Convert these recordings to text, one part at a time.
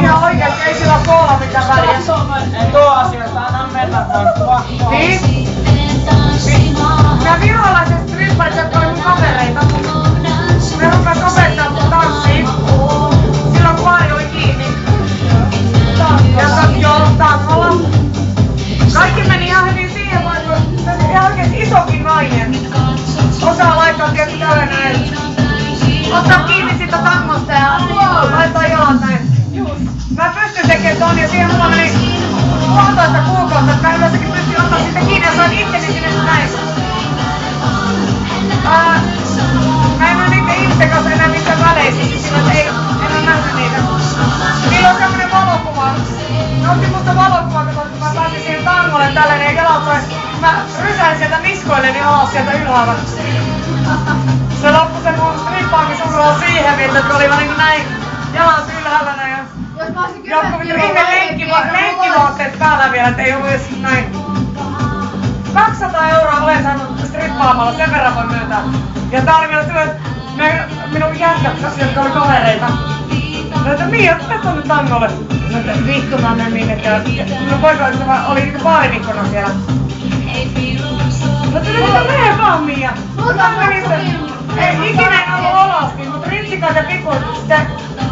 Ihan oikeesti ei sillä koolla mitään väliä. Tuo asioista aina mennä vaan. Niin? Nämä virolaiset stripparit, jotka oli mun kavereita, ne rupes opettaa mun tanssiin. Silloin kun Vaari oli kiinni. Joo, tangolla. Kaikki meni ihan hyvin siihen, vaikka se on ihan oikeesti isokin nainen. Osaa laittaa tietysti näin. Ottaa kiinni siitä tangosta ja laittaa jalat näin. Mä pystyn tekemään ton ja siihen mulla meni 16 kuukautta, että mä yleensäkin pystyn ottaa siitä kiinni ja sain itteni sinne näin. Mä en oo niitten ihmisten kanssa enää missään väleisissä, sillä että en oo nähnyt niitä. Niillä on semmonen valokuva. Ne otti musta valokuvaa, kun mä pääsin siihen tangolle tällainen ja jalat sain. Mä rysäin sieltä niskoilleni alas sieltä ylhäältä. Se loppui se mun strippaamisura siihen, että oli vaan niinku näin jalat ylhäällä näin. Joku ihme lenkkivaatteet päällä vielä, et ei oo edes näin. 200 € olen saanut strippaamalla, sen verran voi myöntää. Ja tää oli vielä silloin, että minun jätkät, jotka oli kavereita. No että Mia, tule tonne tangolle. No että vittu mä menen minne. No poika oli niinku baarivikkona siellä. No että nyt mene vaan Mia. Mä menin sen. Ei ikinä en ollut olasti, mutta rintsikat ja pikut sitten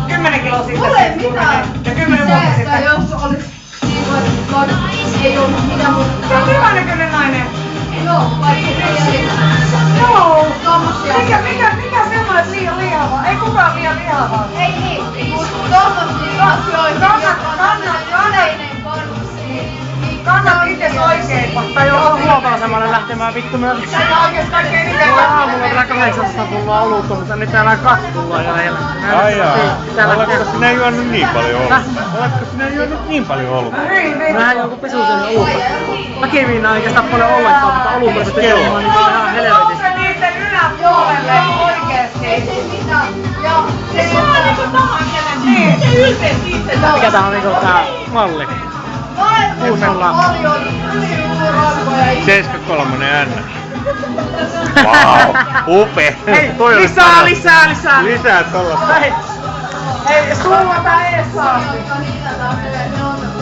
10 kiloa sitten. Ole mitään. Ja 10 vuotta Se, sitten. että jos olis niinku, että ei ollut mitään muuta. Se on hyvä näköinen nainen. Joo, vaikka ei. Joo. Tommosia. Mikä semmoinen liian lihava? Ei kukaan liian lihava. Ei niin, mut tommosia asioita, jotka on yleinen konssi. Kannat itses oikein. Tai joo, huoltoasemalle lähtemään vittu myös. Sä oikeesti kaikkein eniten. Aamulla on 800 pulloa olutta, mutta nyt täällä on 2 pulloa jäljellä. Ai jaa, oletko sinä juonut niin paljon olutta? Oletko sinä juonut niin paljon olutta? Mähän joku pesuuteen olutta. Väkiviinaa eikä sitä paljon ollenkaan, mutta olutta sitten juomaan niin ihan helvetissä. Se niitten yläpuolelle oikeesti. Ei se mitään. Ja se, Se on niinku tahansa. Niin. Se ylpeästi itse. Mikä tää on niinku tää malli? maailmassa paljon yliuralkoja. 73 N. Vau, upea. Hei, lisää! Lisää tollasta. Hei, suulla tää ees saa. Niitä taas, ne on